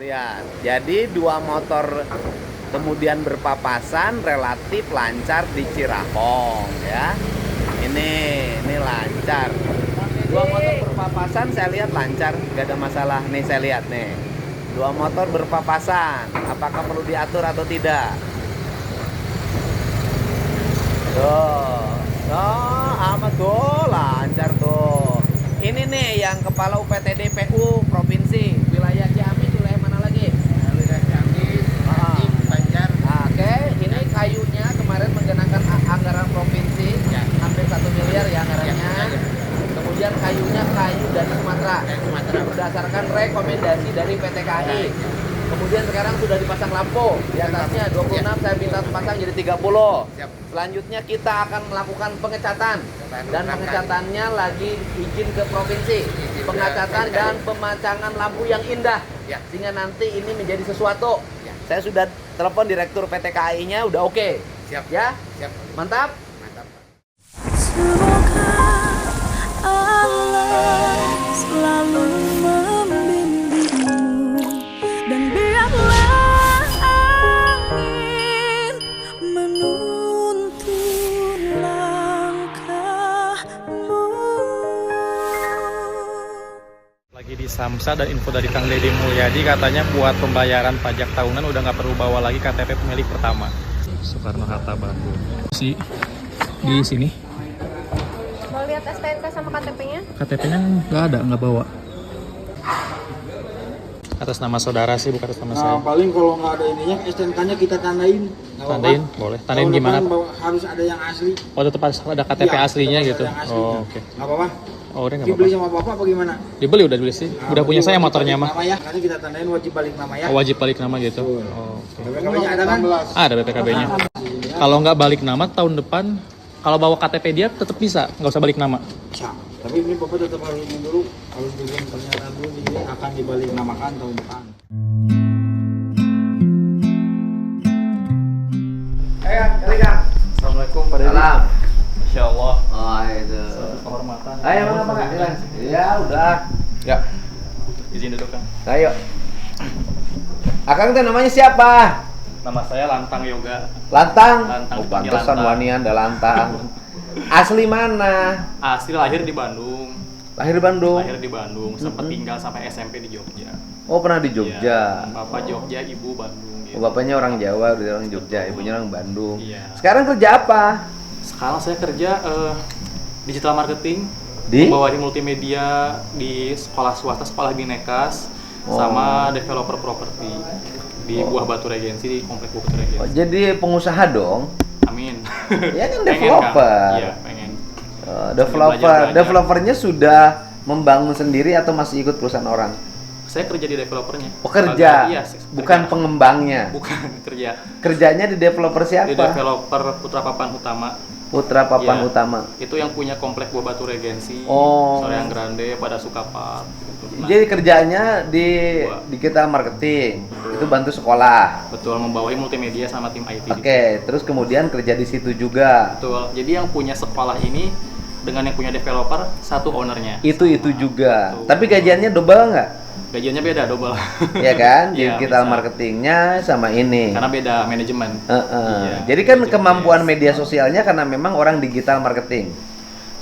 Lihat, jadi dua motor kemudian berpapasan relatif lancar di Cirahong ya. Ini lancar. Dua motor berpapasan saya lihat lancar, nggak ada masalah. Nih saya lihat nih. Dua motor berpapasan, apakah perlu diatur atau tidak? Tuh, amat tuh lancar tuh. Ini nih yang kepala UPTD PU provinsi wilayah Ciamis, wilayah mana lagi? Wilayah Ciamis, Banjar. Oke, ini kayunya kemarin menggunakan anggaran provinsi Ya. hampir 1 miliar ya anggarannya. Ya. Kemudian kayunya kayu dari Sumatera. Sumatera. Berdasarkan rekomendasi dari PT KAI. Kemudian sekarang sudah dipasang lampu di atasnya 26, saya minta pasang jadi 30. Siap. Selanjutnya kita akan melakukan pengecatan dan Rangkai. pengecatannya lagi izin ke provinsi. Izin Pengecatan ke dan pemasangan lampu yang indah Ya. sehingga nanti ini menjadi sesuatu. Ya. Saya sudah telepon direktur PT KAI-nya udah oke. Siap. Ya, Siap. mantap. Mantap. Semoga Allah selalu membimbingmu dan biarlah angin menuntun langkahmu. Lagi di Samsa dan info dari Kang Deddy Mulyadi katanya buat pembayaran pajak tahunan udah nggak perlu bawa lagi KTP pemilik pertama. Soekarno-Hatta Bandung. Di sini Mau lihat STNK sama KTP-nya? KTP-nya nggak ada, nggak bawa. Atas nama saudara sih, bukan atas nama saya. Nah, paling kalau nggak ada ininya, STNK-nya kita tandain. Nggak apa-apa. Tandain, boleh. Tandain Tahun gimana? depan harus ada yang asli. Oh, tetap harus ada KTP Iya, aslinya tetap gitu. ada yang asli. Oh, oke. Nggak apa-apa. Oh, udah nggak Dibeli apa-apa. sama bapak apa gimana? Dibeli udah dibeli sih. Nah, Udah punya berarti saya wajib motornya balik mah. nama ya. Nanti kita tandain wajib balik nama ya. Oh, wajib balik nama gitu. Betul. Oh, oke. BPKB-nya ada kan? Ada BPKB-nya. Kalau nggak balik nama tahun depan, kalau bawa KTP dia tetap bisa, nggak usah balik nama. Bisa. Tapi ini bapak tetap harus ini dulu, harus bikin pernyataan dulu ini akan dibalik namakan tahun depan. Assalamualaikum Pak Deddy. Salam. Insya Allah. Oh, itu. Satu kehormatan. Ayo, Pak. Ya, udah. Ya. Izin duduk Kang. Ayo. Akang teh namanya siapa? Nama saya Lantang Yoga. Lantang. Lantang, Oh, dipanggil pantesan Lantang. wani Anda Lantang. Asli mana? Asli lahir di Bandung. Lahir di Bandung. Lahir di Bandung. Sempat tinggal sampai SMP di Jogja. Oh, pernah di Jogja. Iya, Bapak Jogja, Ibu Bandung. Gitu. Oh, bapaknya orang Jawa, orang Jogja, ibunya orang Bandung. Iya. Sekarang kerja apa? Sekarang saya kerja digital marketing. Di? Membawahi multimedia di sekolah swasta, sekolah Binekas, Oh. sama developer properti di Buah Batu Regensi, di Komplek Buah Batu Regensi. Oh, jadi pengusaha dong. Amin. Ya kan Pengen, developer. Kang. Iya, pengen. Developer, belajar. developernya sudah membangun sendiri atau masih ikut perusahaan orang? Saya kerja di developernya. Pekerja, Iya, bukan kerja. pengembangnya. Bukan kerja. Kerjanya di developer Di siapa? developer Putra Papan Utama. Putra Papan Iya. Utama. Itu yang punya Komplek Buah Batu Regensi, Oh. Soreang Grande, pada Sukapar. Gitu. Nah, Jadi kerjanya di Gua. digital marketing, itu bantu sekolah. betul, membawahi multimedia sama tim IT. Oke, terus kemudian kerja di situ juga. Betul. Jadi yang punya sekolah ini dengan yang punya developer satu ownernya. Itu juga. Betul. Tapi gajiannya double nggak? Gajiannya beda double. Ya kan? Iya, Digital bisa. marketingnya sama ini. Karena beda manajemen. Iya, Jadi kan manajemen kemampuan yes. media sosialnya karena memang orang digital marketing.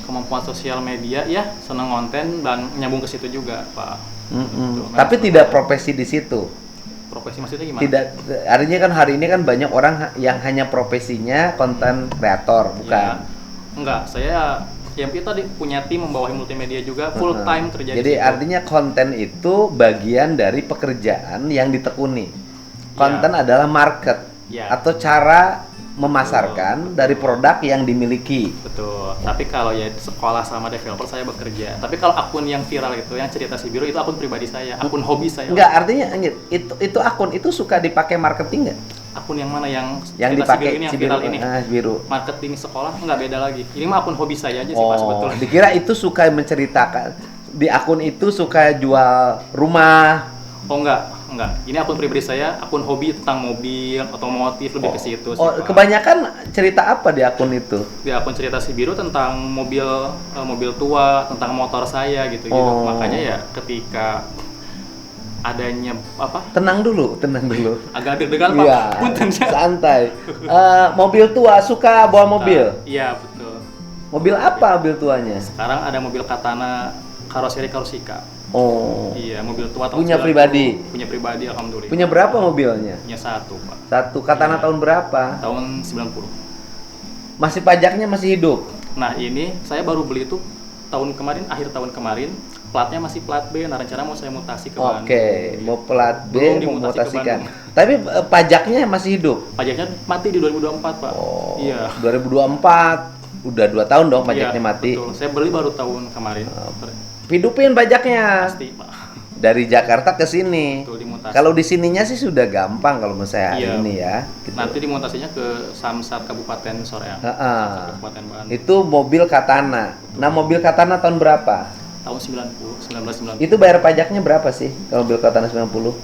Kemampuan sosial media ya seneng konten dan nyambung ke situ juga, Pak. Betul. Tapi tidak profesi di situ. Profesi maksudnya gimana? Tidak, artinya kan hari ini kan banyak orang yang hanya profesinya konten kreator, bukan? Ya, enggak, saya yang kita punya tim membawahi multimedia juga full time kerja Jadi di situ. artinya konten itu bagian dari pekerjaan yang ditekuni. Konten adalah market Ya. atau cara memasarkan dari produk yang dimiliki. Betul. Tapi kalau ya sekolah sama developer saya bekerja. Tapi kalau akun yang viral itu, yang cerita si biru itu akun pribadi saya, akun hobi saya. Enggak, artinya itu akun itu suka dipakai marketing nggak? Akun yang mana yang Yang cerita dipakai si biru ini, yang viral ini? biru. Marketing sekolah nggak beda lagi. Ini mah akun hobi saya aja sih Pak Oh, sebetulnya. dikira itu suka menceritakan di akun itu suka jual rumah. Oh enggak. Ini akun pribadi saya, akun hobi tentang mobil, otomotif, lebih ke situ sih, Oh, Pak. kebanyakan cerita apa di akun itu? Di akun cerita si biru tentang mobil mobil tua, tentang motor saya gitu. Oh. Makanya ya ketika adanya apa? Tenang dulu. Agak deg-degan Pak. Iya, Punten. santai. Mobil tua, suka bawa mobil? Iya, betul. Mobil apa mobil tuanya? Sekarang ada mobil Katana karoseri Corsica. Oh, Iya, mobil tua tahun punya 90. pribadi? Punya pribadi, alhamdulillah. Punya berapa mobilnya? Punya satu, Pak. Satu. Katana Iya. tahun berapa? Tahun 90. Masih pajaknya masih hidup? Nah, ini saya baru beli itu tahun kemarin, akhir tahun kemarin. Platnya masih plat B, nah rencana mau saya mutasi ke Bandung. Oke, mau plat B, Belum mau dimutasi ke mutasikan. Bandung. Tapi pajaknya masih hidup? Pajaknya mati di 2024, Pak. Oh, Iya. 2024. Udah 2 tahun dong pajaknya Iya, mati. Betul. Saya beli baru tahun kemarin. Hidupin pajaknya. Pasti, Pak. Dari Jakarta ke sini. Betul, dimutasi. Kalau di sininya sih sudah gampang kalau menurut saya hari Iya. ini ya. Gitu. Nanti dimutasinya ke Samsat Kabupaten Soreang. Ha-ha. Kabupaten Bandung. Itu mobil Katana. Nah, mobil Katana tahun berapa? Tahun 1990. Itu bayar pajaknya berapa sih kalau mobil Katana 90?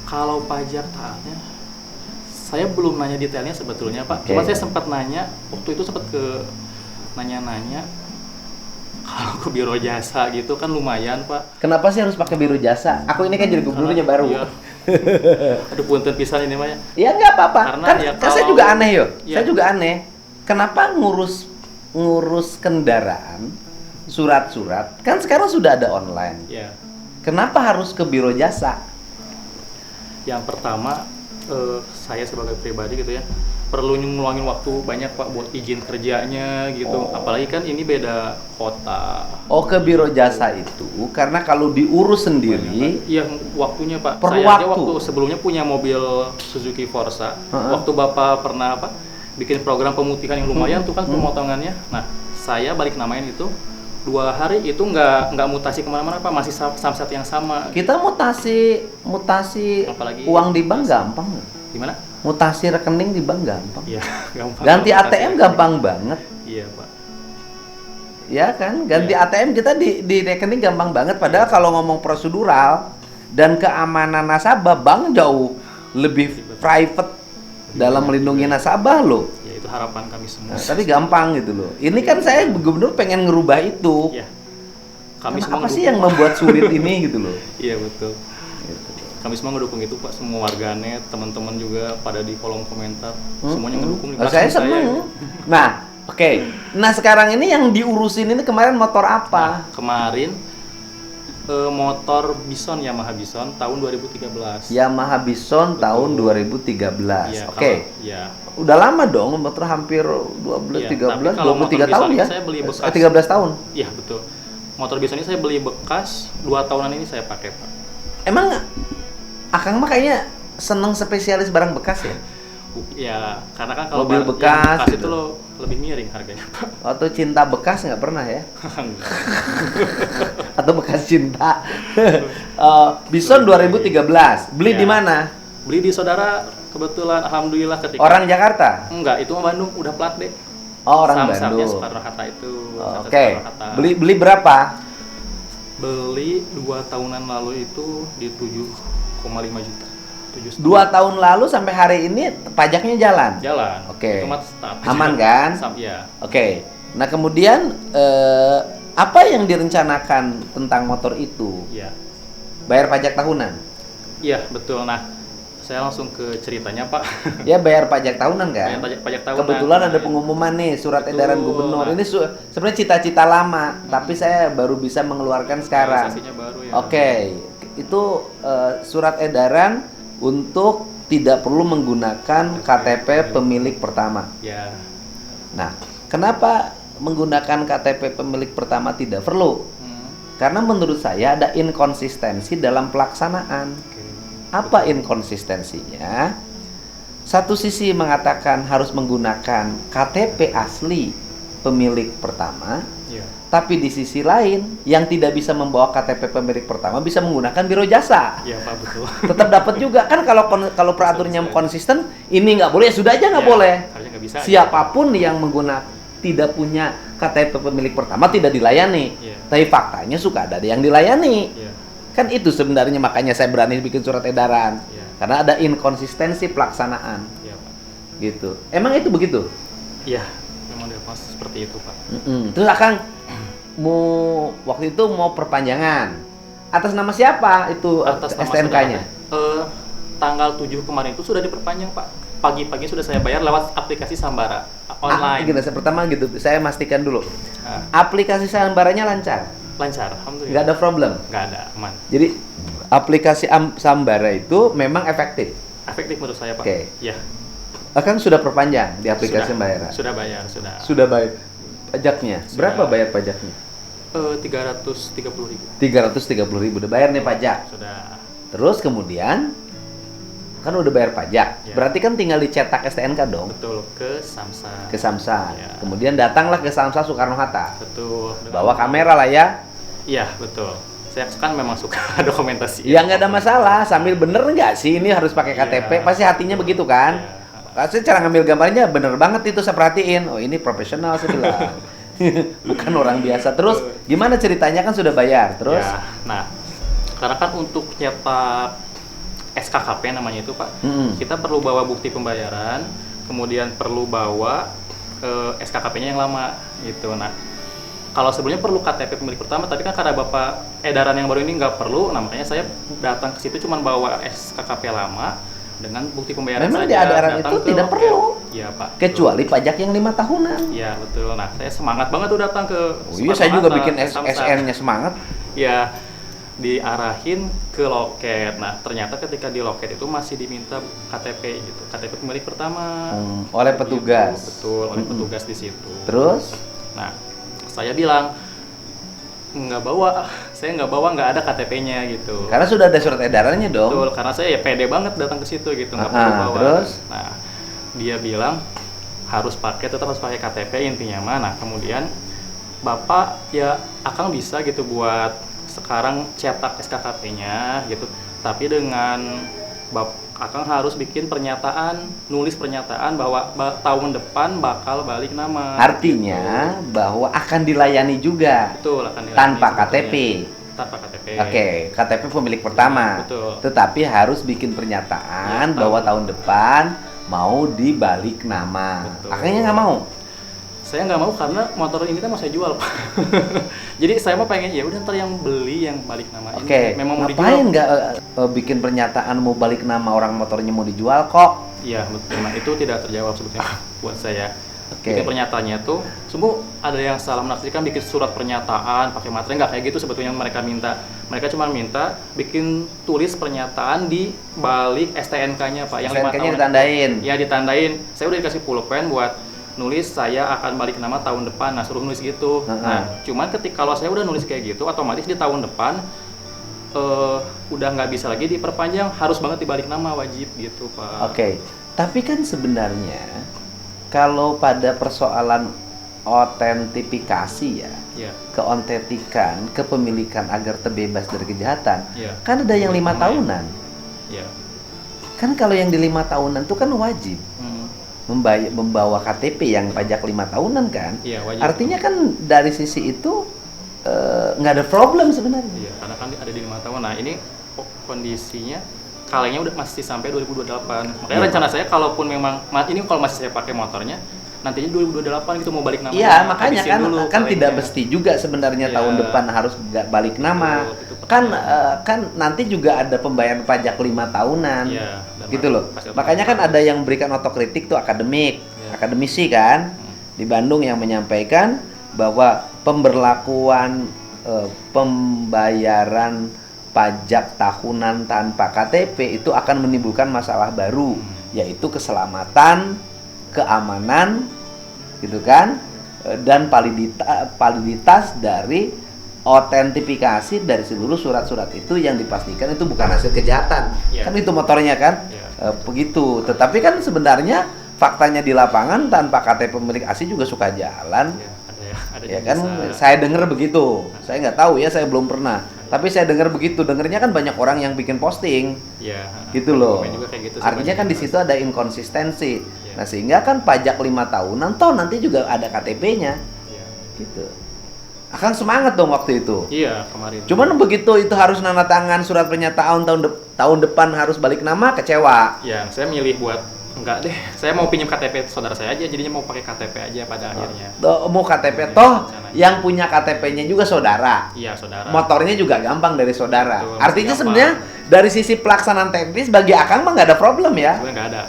Kalau pajak taatnya saya belum nanya detailnya sebetulnya, Pak. Oke. Cuma saya sempat nanya, waktu itu sempat ke nanya-nanya kalau ke biro jasa gitu kan lumayan, Pak. Kenapa sih harus pakai biro jasa? Aku ini kan jadi gubernurnya baru. Iya. Aduh punten pisan ini mah ya. Ya nggak apa-apa. Karena Kan, ya kan saya kalau- juga aneh yo. Iya. Saya juga aneh. Kenapa ngurus kendaraan, surat-surat? Kan sekarang sudah ada online. Ya. Kenapa harus ke biro jasa? Yang pertama saya sebagai pribadi gitu ya perlu ngeluangin waktu banyak, Pak, buat izin kerjanya gitu. Oh. Apalagi kan ini beda kota. Oh, ke biro jasa itu karena kalau diurus sendiri, Iya, waktunya, Pak. Perlu Saya aja waktu. waktu sebelumnya punya mobil Suzuki Forza. Heeh. Waktu Bapak pernah apa? Bikin program pemutihan yang lumayan tuh kan pemotongannya. Nah, saya balik namain itu 2 hari itu nggak mutasi kemana-mana, Pak. Masih samsat yang sama. kita mutasi Apalagi uang di bank mutasi. gampang. Gimana? Mutasi rekening di bank gampang. Iya, gampang. Ganti Mutasi. ATM gampang banget. Iya, Pak. Ya kan? Ganti Iya. ATM kita di rekening gampang banget. Padahal kalau ngomong prosedural dan keamanan nasabah, bank jauh lebih private dalam melindungi nasabah loh. Ya, itu harapan kami semua. Nah, tapi gampang gitu loh. Ini kan saya gubernur pengen ngerubah itu. Iya. Kami Apa semua sih yang ngedukung, membuat sulit ini gitu loh? Pak. Iya, betul. Kami semua ngedukung itu, Pak. Semua warganet, teman-teman juga pada di kolom komentar. Semuanya ngedukung. Nah, saya Bahkan seneng. Nah, oke. Nah, sekarang ini yang diurusin ini kemarin motor apa? Kemarin motor Bison, Yamaha Bison tahun 2013. Yamaha Bison Betul. tahun 2013. Iya, Oke. kalau- Iya. Udah lama dong, motor hampir 12, Iya, 13, tapi kalau 23 motor tahun Bison ya? ini saya beli bekas. 13 tahun. Iya, betul. Motor Bison ini saya beli bekas 2 tahunan ini saya pakai, Pak. Emang Akang mah kayaknya seneng spesialis barang bekas ya? Ya, karena kan kalau Mobil yang bekas bekas gitu. itu lo lebih miring harganya, Pak. Atau cinta bekas nggak pernah ya? Atau bekas cinta? Bison 2013, beli Ya. di mana? Beli di saudara kebetulan alhamdulillah ketika Orang Jakarta? enggak, itu mah Bandung udah plat deh. Oh, orang Samsatnya Bandung. Soekarno-Hatta itu. Oh, Samsat Oke, Soekarno-Hatta. beli berapa? Beli 2 tahunan lalu itu di 7,5 juta. 7,5 2 tahun lalu sampai hari ini pajaknya jalan. jalan. Oke. Itu mah tetap Aman jalan. kan? Ya. Oke. Nah, kemudian apa yang direncanakan tentang motor itu? Iya. Bayar pajak tahunan? Iya, betul. Nah, saya langsung ke ceritanya, Pak. Ya, bayar pajak tahunan kan? Bayar pajak tahunan. Kebetulan ada Iya. pengumuman nih, surat Betul. edaran gubernur. Ini sebenarnya cita-cita lama, tapi saya baru bisa mengeluarkan sekarang. Realisasinya baru ya. Oke, itu surat edaran untuk tidak perlu menggunakan KTP pemilik pertama. Ya. Nah, kenapa menggunakan KTP pemilik pertama tidak perlu? Karena menurut saya ada inkonsistensi dalam pelaksanaan. Oke. Apa inkonsistensinya? Satu sisi mengatakan harus menggunakan KTP asli pemilik pertama, Iya. tapi di sisi lain yang tidak bisa membawa KTP pemilik pertama bisa menggunakan biro jasa. Iya, Pak, betul. Tetap dapat juga kan kalau peraturannya konsisten, ini nggak boleh, ya sudah aja nggak Ya, boleh. harusnya nggak bisa. Siapapun yang menggunakan tidak punya KTP pemilik pertama tidak dilayani. Iya. Tapi faktanya suka ada yang dilayani. Iya. Kan itu sebenarnya makanya saya berani bikin surat edaran. Iya. Karena ada inkonsistensi pelaksanaan Iya, Pak. gitu. Emang itu begitu? Iya, memang dia seperti itu, Pak. Terus Akang waktu itu mau perpanjangan. Atas nama siapa itu Atas nama STNK-nya? saudara. Tanggal 7 kemarin itu sudah diperpanjang, Pak. Pagi-pagi sudah saya bayar lewat aplikasi Sambara online. Gitu, pertama gitu, saya pastikan dulu. Ah, Aplikasi Sambaranya lancar, lancar, alhamdulillah. nggak ada problem. Nggak ada, aman. Jadi aplikasi Sambara itu memang efektif. Efektif menurut saya, Pak. Oke. Ya, Kan sudah perpanjang di aplikasi sudah, Sambara. sudah bayar, sudah. Sudah bayar pajaknya. Sudah. Berapa bayar pajaknya? 330.000. 330.000 udah bayar nih pajak. Sudah. Terus kemudian kan udah bayar pajak. Ya. Berarti kan tinggal dicetak STNK dong Betul, ke Samsat. ke Samsat. Ya. Kemudian datanglah ke Samsat Soekarno Hatta. Betul. Bawa kamera lah ya. Iya, betul. Saya kan memang suka dokumentasi. Ya nggak ada masalah. Sambil bener nggak sih ini harus pakai KTP? Iya. Pasti hatinya begitu kan? Iya. Saya cara ngambil gambarnya bener banget itu saya perhatiin. Oh ini profesional saya bilang. Bukan orang biasa. Terus gimana ceritanya kan sudah bayar. Terus? Ya, nah, karena kan untuk nyetak SKKP namanya itu, Pak, kita perlu bawa bukti pembayaran, kemudian perlu bawa SKKP-nya yang lama gitu. Nah, kalau sebelumnya perlu KTP pemilik pertama, tapi kan karena Bapak edaran yang baru ini nggak perlu, nah makanya saya datang ke situ cuma bawa SKKP lama dengan bukti pembayaran Memang saja. di edaran Datang itu ke tidak loket. perlu. Iya, Pak. Kecuali pajak yang 5 tahunan. Iya, betul. Nah, saya semangat banget tuh datang ke Oh iya, saya juga Soekarno bikin Hatta, Samsat. SN-nya semangat. Ya, diarahin ke loket. Nah, ternyata ketika di loket itu masih diminta KTP gitu, KTP pemilik pertama. Oleh petugas. Gitu, betul, oleh petugas di situ. Terus? Nah, saya bilang saya nggak bawa, nggak ada KTP-nya gitu. Karena sudah ada surat edarannya dong. Betul, karena saya ya pede banget datang ke situ gitu, nggak Ah, perlu bawa. terus? Nah, dia bilang tetap harus pakai KTP intinya mah. Nah, kemudian Bapak ya Akang bisa gitu buat sekarang cetak SKKP-nya gitu, tapi dengan Akang harus bikin nulis pernyataan bahwa tahun depan bakal balik nama. Artinya bahwa akan dilayani juga. Betul, akan dilayani Tanpa sebetulnya. KTP. Tanpa KTP. Oke, KTP pemilik pertama. Betul. Tetapi harus bikin pernyataan Ya, bahwa tahun depan mau dibalik nama. Betul. Akhirnya nggak mau. Saya nggak mau karena motor ini kan mau saya jual, Pak. Jadi saya mau pengen ya udah ntar yang beli yang balik nama ini. Oke, Memang mau ngapain dijual. nggak bikin pernyataan mau balik nama orang motornya mau dijual kok? Iya, betul. Nah, itu tidak terjawab sebetulnya buat saya. Oke. Bikin pernyataannya tuh, sungguh ada yang salah menafsirkan bikin surat pernyataan pakai materai, nggak kayak gitu sebetulnya yang mereka minta. Mereka cuma minta bikin tulis pernyataan di balik STNK-nya, Pak, yang 5 STNK-nya tahun. ditandain. Ya, ditandain. Saya udah dikasih pulpen buat nulis saya akan balik nama tahun depan. Nah, suruh nulis gitu. Nah, cuman kalau saya udah nulis kayak gitu, otomatis di tahun depan udah nggak bisa lagi diperpanjang, harus banget dibalik nama, wajib gitu, Pak. Oke, tapi kan sebenarnya kalau pada persoalan otentifikasi ya, Iya. keotentikan, kepemilikan agar terbebas dari kejahatan, Iya. kan ada yang 5 Balik nama ya. tahunan. Iya. Kan kalau yang di 5 tahunan itu kan wajib membawa KTP yang pajak 5 tahunan kan. Iya, wajib. Artinya kan dari sisi itu nggak ada problem sebenarnya. Iya, karena kan ada di 5 tahun. Nah, ini kondisinya kalengnya udah masih sampai 2028. Makanya Iya. rencana saya kalaupun memang ini kalau masih saya pakai motornya, nantinya 2028 gitu mau balik nama. Iya, makanya Habisin kan dulu kan tidak kalengnya. mesti juga sebenarnya Iya. tahun depan harus balik nama. Betul, itu Kan pertanyaan. kan nanti juga ada pembayaran pajak 5 tahunan. Iya, dan Gitu loh. pasti Makanya kan ada yang berikan otokritik tuh akademik, Iya. akademisi kan di Bandung yang menyampaikan bahwa pemberlakuan pembayaran pajak tahunan tanpa KTP itu akan menimbulkan masalah baru, yaitu keselamatan, keamanan, gitu kan, dan validitas dari otentifikasi dari seluruh surat-surat itu yang dipastikan itu bukan hasil kejahatan. Iya. Kan itu motornya kan. Iya. Begitu. Tetapi kan sebenarnya faktanya di lapangan tanpa KTP pemilik asli juga suka jalan. Iya, ada Ya yang kan, bisa. saya dengar begitu. Saya nggak tahu ya, saya belum pernah. Tapi saya dengar begitu. Dengarnya kan banyak orang yang bikin posting, Iya. gitu loh. Komen juga kayak gitu sih, Artinya banyak kan di yang situ ada inkonsistensi. Iya. Nah sehingga kan pajak 5 tahunan, toh nanti juga ada KTP-nya, Iya. gitu. Akan semangat dong waktu itu. Iya, kemarin. Cuman begitu itu harus nanda tangan surat pernyataan tahun depan harus balik nama, kecewa. Ya, saya milih buat Enggak deh, saya mau pinjam KTP saudara saya aja, jadinya mau pakai KTP aja pada akhirnya. Mau KTP Iya, toh rencananya. yang punya KTP-nya juga saudara. Iya, saudara. Motornya juga gampang dari saudara. Betul, Artinya gampang. sebenarnya dari sisi pelaksanaan teknis bagi Akang mah nggak ada problem ya. Sebenarnya nggak ada.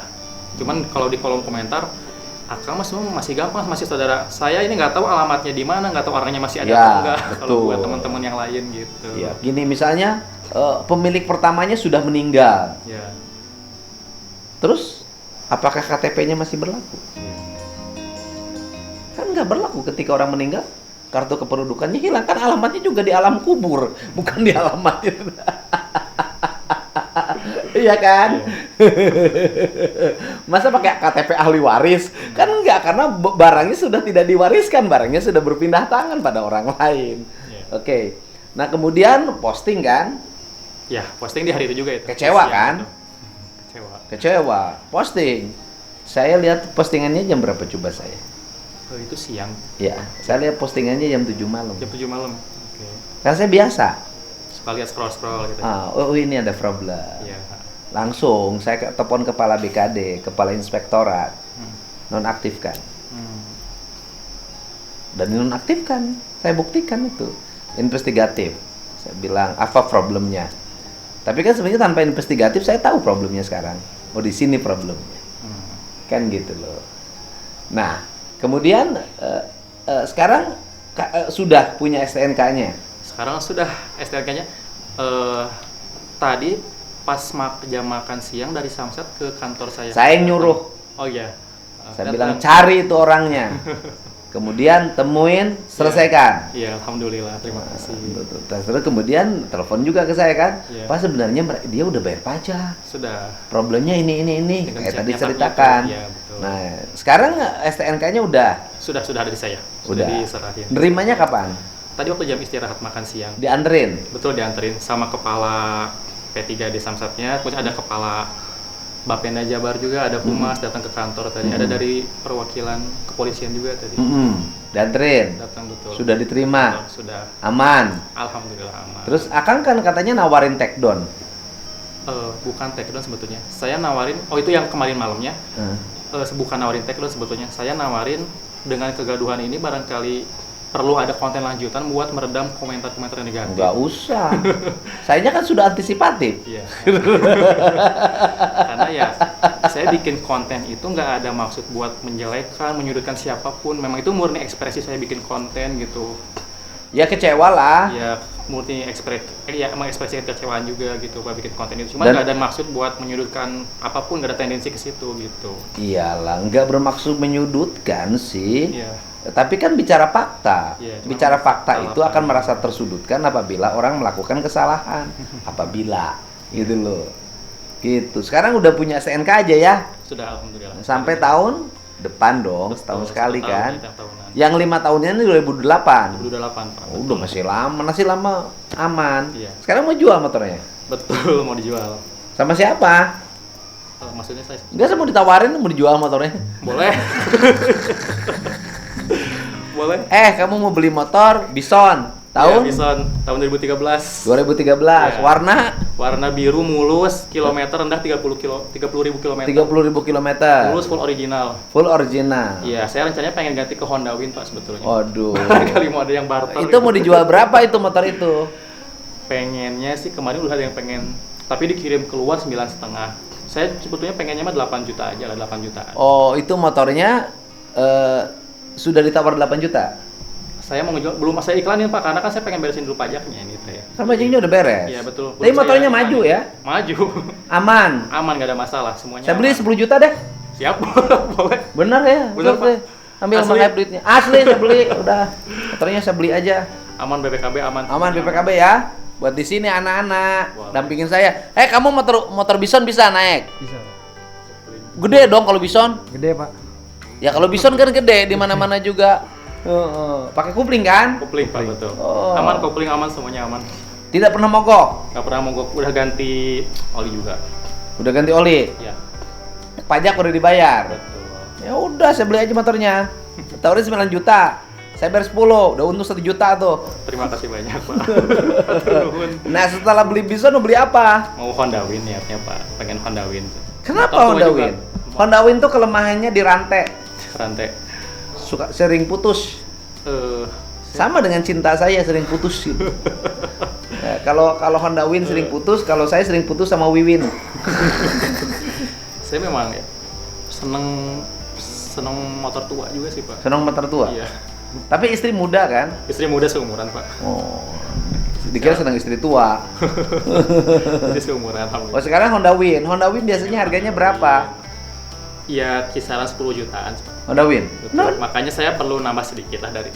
Cuman kalau di kolom komentar, Akang mas semua masih gampang, masih saudara. Saya ini nggak tahu alamatnya di mana, nggak tahu orangnya masih ada Ya, atau enggak. Kalau betul. buat teman-teman yang lain gitu. Ya, gini misalnya pemilik pertamanya sudah meninggal. Ya. Terus apakah KTP-nya masih berlaku? Iya. Kan nggak berlaku ketika orang meninggal. Kartu kependudukannya hilang, kan alamatnya juga di alam kubur, bukan di alamatnya. Iya kan? Masa pakai KTP ahli waris? Kan enggak, karena barangnya sudah tidak diwariskan, barangnya sudah berpindah tangan pada orang lain. Iya. Oke. Nah, kemudian posting kan? Ya, posting di hari itu juga itu. Kecewa Siang kan? itu. Kecewa. Kecewa. Posting. Saya lihat postingannya jam berapa coba saya? Oh, itu siang, Ya, saya lihat postingannya jam 7 malam. jam 7 malam. Oke. Kan saya biasa. Suka lihat scroll-scroll gitu. Oh ini ada problem. Iya. Langsung saya telepon kepala BKD, kepala inspektorat, Hmm. nonaktifkan. Hmm. Dan dinonaktifkan, saya buktikan itu investigatif. Saya bilang apa problemnya. Tapi kan sebenarnya tanpa investigatif saya tahu problemnya sekarang. Oh di sini problemnya, Hmm. kan gitu loh. Nah kemudian sekarang sudah punya STNK-nya. Sekarang sudah STNK-nya. Tadi pas jam makan siang dari Samsat ke kantor saya. Saya yang nyuruh. Oh iya. Saya Datang. bilang cari itu orangnya. Kemudian temuin, selesaikan. Iya, alhamdulillah. Terima kasih. Terus kemudian telepon juga ke saya kan, Iya. Pak sebenarnya dia udah bayar pajak. Sudah. Problemnya ini Dengan kayak tadi chatnya ceritakan. Iya, betul. Nah, sekarang STNK-nya udah Sudah ada di saya. Udah. Diserahin. nerimanya kapan? Tadi waktu jam istirahat makan siang. Dianterin. Betul, dianterin sama kepala P3 di Samsatnya, terus ada kepala Bapenda Jabar juga, ada Humas datang ke kantor tadi, ada dari perwakilan kepolisian juga tadi. Dianterin. Datang betul. Sudah diterima. Sudah. Aman. Alhamdulillah aman. Terus Akang kan katanya nawarin take down. Bukan take down sebetulnya. Saya nawarin, oh itu yang kemarin malamnya. Bukan nawarin take down sebetulnya. Saya nawarin dengan kegaduhan ini barangkali perlu ada konten lanjutan buat meredam komentar-komentar negatif. Enggak usah. Sayanya kan sudah antisipatif. Iya. Karena ya saya bikin konten itu nggak ada maksud buat menjelekkan, menyudutkan siapapun. Memang itu murni ekspresi saya bikin konten gitu. Ya kecewa lah. Ya murni mengekspresi kekecewaan juga gitu buat bikin konten itu. Cuma nggak ada maksud buat menyudutkan apapun, nggak ada tendensi ke situ gitu. Iyalah, nggak bermaksud menyudutkan sih. Iya. Tapi kan bicara fakta. Iya, Bicara fakta salah itu paham. akan merasa tersudutkan apabila orang melakukan kesalahan. Apabila, gitu loh. Gitu. Sekarang udah punya SNK aja ya. Sudah alhamdulillah. Sampai tahun depan dong, setahun sekali Setahun, kan. tiap tahunan. Yang 5 tahunnya ini 2008. 2008 Pak. Oh, udah masih lama, aman. Iya. Sekarang mau jual motornya? Betul, mau dijual. Sama siapa? Maksudnya saya Enggak, saya mau ditawarin mau dijual motornya. boleh. Boleh. Kamu mau beli motor Bison tahun Ya, Bison tahun 2013. 2013, Ya. warna biru mulus, kilometer rendah 30.000 kilometer. 30.000 kilometer. Mulus full original. Full original. Iya, saya rencananya pengen ganti ke Honda Win Pak sebetulnya. Waduh. Kali mau ada yang barter. Itu mau dijual berapa itu motor itu? Pengennya sih kemarin udah ada yang pengen, tapi dikirim keluar 9,5. Saya sebetulnya pengennya mah 8 juta aja lah, 8 jutaan. Oh, itu motornya sudah ditawar 8 juta. Saya mau ngejual, belum saya iklanin Pak, karena kan saya pengen beresin dulu pajaknya ini teh. Kan pajaknya udah beres. Iya betul. Tapi Belum motornya saya maju iklanin. ya? Maju. Aman. Aman, gak ada masalah, semuanya Saya beli aman. 10 juta deh. Siap, boleh. Bener ya? Bener, Pak. Ambil Asli. sama duitnya. Asli saya beli, udah. Motornya saya beli aja. Aman BPKB, aman. Aman BPKB ya. Buat di sini anak-anak, Boleh. dampingin saya. Kamu motor Bison bisa naik? Bisa. Gede dong kalau Bison. Gede, Pak. Ya kalau Bison kan gede di mana-mana juga. Pakai kupling kan? Kopling Pak, betul. Oh. Aman, kopling aman, semuanya aman. Tidak pernah mogok. Gak pernah mogok, udah ganti oli juga. Udah ganti oli. Ya, Pajak udah dibayar. betul. Ya udah, saya beli aja motornya. Tawarin 9 juta. Saya bayar 10, udah untung 1 juta tuh. Terima kasih banyak Pak. Hatur nuhun. Nah, setelah beli Bison mau beli apa? Mau Honda Win niatnya Pak, pengen Honda Win. Kenapa Motor tua Honda juga. Win? Honda Win tuh kelemahannya di rantai. Rantai. Suka sering putus. Eh, Sama dengan cinta saya sering putus gitu. Ya, kalau Honda Win sering putus, kalau saya sering putus sama Wiwin. saya memang ya seneng motor tua juga sih Pak. Senang motor tua. Iya. Tapi istri muda kan? Istri muda seumuran Pak. Oh. Dikira senang istri tua. Jadi seumuran Oh, alhamdulillah. sekarang Honda Win. Honda Win biasanya harganya berapa? Iya kisaran 10 jutaan. Pak. Honda Win. Betul. Nah, Makanya saya perlu nambah sedikit lah dari.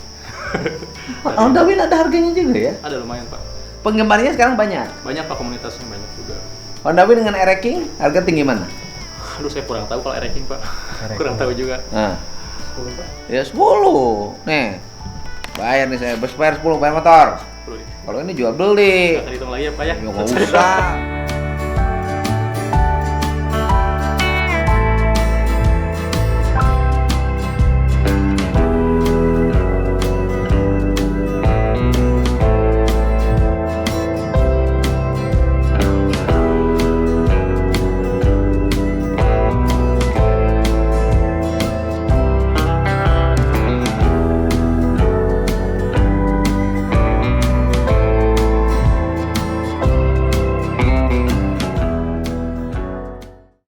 Honda Win ada harganya juga ya. Ada lumayan Pak. Penggemarnya sekarang banyak. Banyak Pak komunitasnya banyak juga. Honda Win dengan Air King harga tinggi mana? Aduh saya kurang tahu kalau Ereking Pak. Kurang tahu juga. Nah. Ya 10. Nih. Bayar nih saya, bayar 10 bayar motor. Perlu Kalau ini jual beli. Nggak akan hitung lagi ya Pak ya. Ya nggak usah.